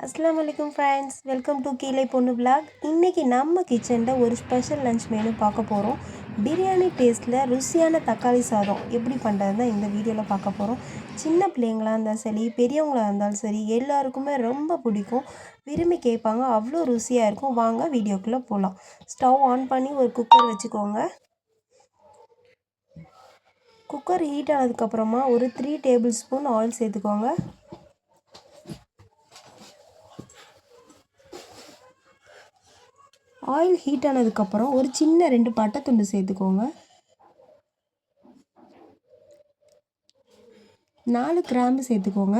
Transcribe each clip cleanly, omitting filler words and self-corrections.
அஸ்ஸலாமு அலைக்கும் friends, welcome to கீழே பொண்ணு விலாக். இன்றைக்கி நம்ம கிச்சனில் ஒரு ஸ்பெஷல் லஞ்ச் மெனு பார்க்க போகிறோம். பிரியாணி டேஸ்ட்டில் ருசியான தக்காளி சாதம் எப்படி பண்ணுறது தான் இந்த வீடியோவில் பார்க்க போகிறோம். சின்ன பிள்ளைங்களாக இருந்தாலும் சரி, பெரியவங்களாக இருந்தாலும் சரி, எல்லாருக்குமே ரொம்ப பிடிக்கும், விரும்பி கேட்பாங்க. அவ்வளோ ருசியாக இருக்கும். வாங்க வீடியோக்குள்ளே போகலாம். ஸ்டவ் ஆன் பண்ணி ஒரு குக்கர் வச்சுக்கோங்க. குக்கர் ஹீட் ஆனதுக்கப்புறமா ஒரு 3 டேபிள் ஸ்பூன் ஆயில் சேர்த்துக்கோங்க. ஆயில் ஹீட் ஆனதுக்கப்புறம் ஒரு சின்ன 2 பட்டை துண்டு சேர்த்துக்கோங்க. 4 கிராம்பு சேர்த்துக்கோங்க.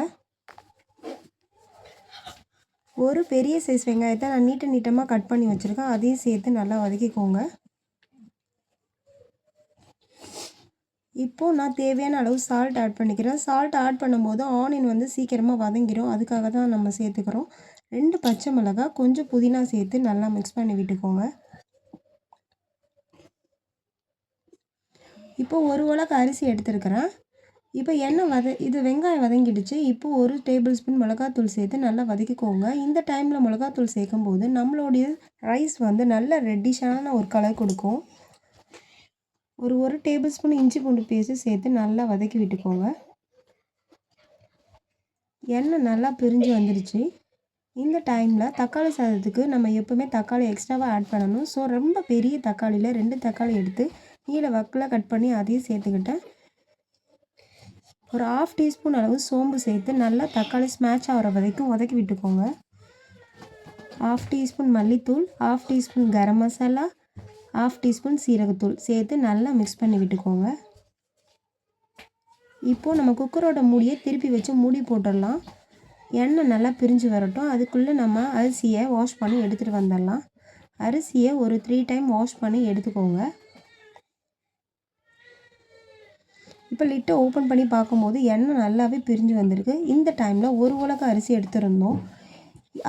ஒரு பெரிய சைஸ் வெங்காயத்தை நான் நீட்டமாக கட் பண்ணி வச்சுருக்கேன், அதையும் சேர்த்து நல்லா வதக்கிக்கோங்க. இப்போது நான் தேவையான அளவு சால்ட் ஆட் பண்ணிக்கிறேன். சால்ட் ஆட் பண்ணும்போது ஆனியன் சீக்கிரமாக வதங்கிடும், அதுக்காக தான் நம்ம சேர்த்துக்கிறோம். 2 பச்சை மிளகாய், கொஞ்சம் புதினா சேர்த்து நல்லா மிக்ஸ் பண்ணி விட்டுக்கோங்க. இப்போது ஒரு உலக்கு அரிசி எடுத்துருக்கிறேன். இப்போ இது வெங்காயம் வதங்கிடுச்சு. இப்போது 1 டேபிள் ஸ்பூன் மிளகாத்தூள் சேர்த்து நல்லா வதக்கிக்கோங்க. இந்த டைமில் மிளகாத்தூள் சேர்க்கும்போது நம்மளுடைய ரைஸ் நல்ல ரெட்டிஷான ஒரு கலர் கொடுக்கும். ஒரு டேபிள் ஸ்பூன் இஞ்சி பூண்டு பேஸ்ட்டு சேர்த்து நல்லா வதக்கி விட்டுக்கோங்க. எண்ணெய் நல்லா பிரிஞ்சு வந்துடுச்சு. இந்த டைமில் தக்காளி சாதத்துக்கு நம்ம எப்போவுமே தக்காளி எக்ஸ்ட்ராவாக ஆட் பண்ணணும். ஸோ ரொம்ப பெரிய தக்காளியில் 2 தக்காளி எடுத்து நீல வாக்கில் கட் பண்ணி அதையும் சேர்த்துக்கிட்டேன். ஒரு 1/2 டீஸ்பூன் அளவு சோம்பு சேர்த்து நல்லா தக்காளி ஸ்மாஷ் ஆகிற வரைக்கும் வதக்கி விட்டுக்கோங்க. 1/2 டீஸ்பூன் மல்லித்தூள், 1/2 டீஸ்பூன் கரம் மசாலா, 1/2 டீஸ்பூன் சீரகத்தூள் சேர்த்து நல்லா மிக்ஸ் பண்ணி விட்டுக்கோங்க. இப்போது நம்ம குக்கரோட மூடியை திருப்பி வச்சு மூடி போட்டுடலாம். எண்ணெய் நல்லா பிரிஞ்சு வரட்டும். அதுக்குள்ளே நம்ம அரிசியை வாஷ் பண்ணி எடுத்துகிட்டு வந்துடலாம். அரிசியை ஒரு 3 டைம் வாஷ் பண்ணி எடுத்துக்கோங்க. இப்போ லிட்டை ஓப்பன் பண்ணி பார்க்கும்போது எண்ணெய் நல்லாவே பிரிஞ்சு வந்திருக்கு. இந்த டைமில் ஒரு உலக்கு அரிசி எடுத்துருந்தோம்,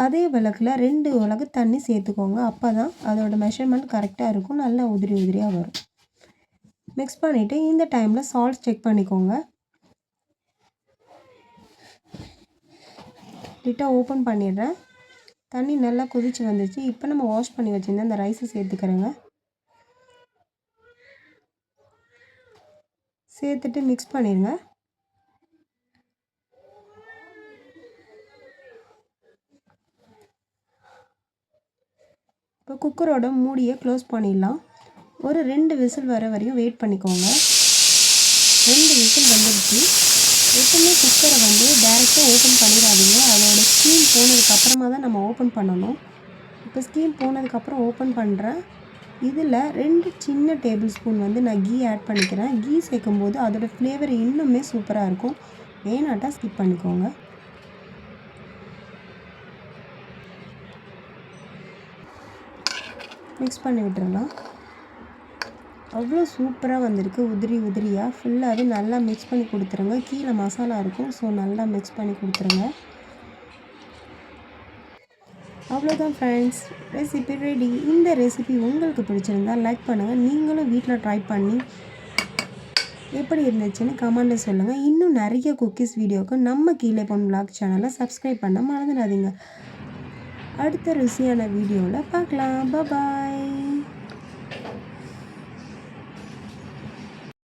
அதே விளக்கில் 2 உலக்கு தண்ணி சேர்த்துக்கோங்க. அப்போ தான் அதோட மெஷர்மெண்ட் கரெக்டாக இருக்கும், நல்லா உதிரியாக வரும். மிக்ஸ் பண்ணிவிட்டு இந்த டைமில் சால்ட் செக் பண்ணிக்கோங்க. லிட்டை ஓப்பன் பண்ணிடுறேன். தண்ணி நல்லா கொதிச்சு வந்துச்சு. இப்போ நம்ம வாஷ் பண்ணி வச்சுருந்தேன் அந்த ரைஸை சேர்த்துக்கிறேங்க. சேர்த்துட்டு மிக்ஸ் பண்ணிடுங்க. இப்போ குக்கரோட மூடியை க்ளோஸ் பண்ணிடலாம். ஒரு 2 விசில் வர வரையும் வெயிட் பண்ணிக்கோங்க. 2 விசில் வந்துடுச்சு. எப்பவுமே குக்கரை டைரெக்டாக ஓப்பன் பண்ணிடாதீங்க. அதோட ஸ்டீம் போனதுக்கப்புறமா தான் நம்ம ஓப்பன் பண்ணணும். இப்போ ஸ்டீம் போனதுக்கப்புறம் ஓப்பன் பண்ணுறேன். இதில் 2 சின்ன டேபிள் ஸ்பூன் நான் கீ ஆட் பண்ணிக்கிறேன். கீ சேர்க்கும்போது அதோடய ஃப்ளேவர் இன்னுமே சூப்பராக இருக்கும். வேணாட்டா ஸ்கிப் பண்ணிக்கோங்க. மிக்ஸ் பண்ணி விட்டுறலாம். அவ்வளோ சூப்பராக வந்திருக்கு, உதிரியாக ஃபுல்லாகவே நல்லா மிக்ஸ் பண்ணி கொடுத்துருங்க. கீழே மசாலா இருக்கும், ஸோ நல்லா மிக்ஸ் பண்ணி கொடுத்துருங்க. அவ்வளோதான் ஃப்ரெண்ட்ஸ், ரெசிபி ரெடி. இந்த ரெசிபி உங்களுக்கு பிடிச்சிருந்தால் லைக் பண்ணுங்கள். நீங்களும் வீட்டில் ட்ரை பண்ணி எப்படி இருந்துச்சுன்னு கமெண்ட்டில் சொல்லுங்கள். இன்னும் நிறைய குக்கீஸ் வீடியோவுக்கு நம்ம கீழே பொண்ணு விலாக் சேனலை சப்ஸ்கிரைப் பண்ண மறந்துடாதீங்க. அடுத்த ருசியான வீடியோவில் பார்க்கலாம். பாய்.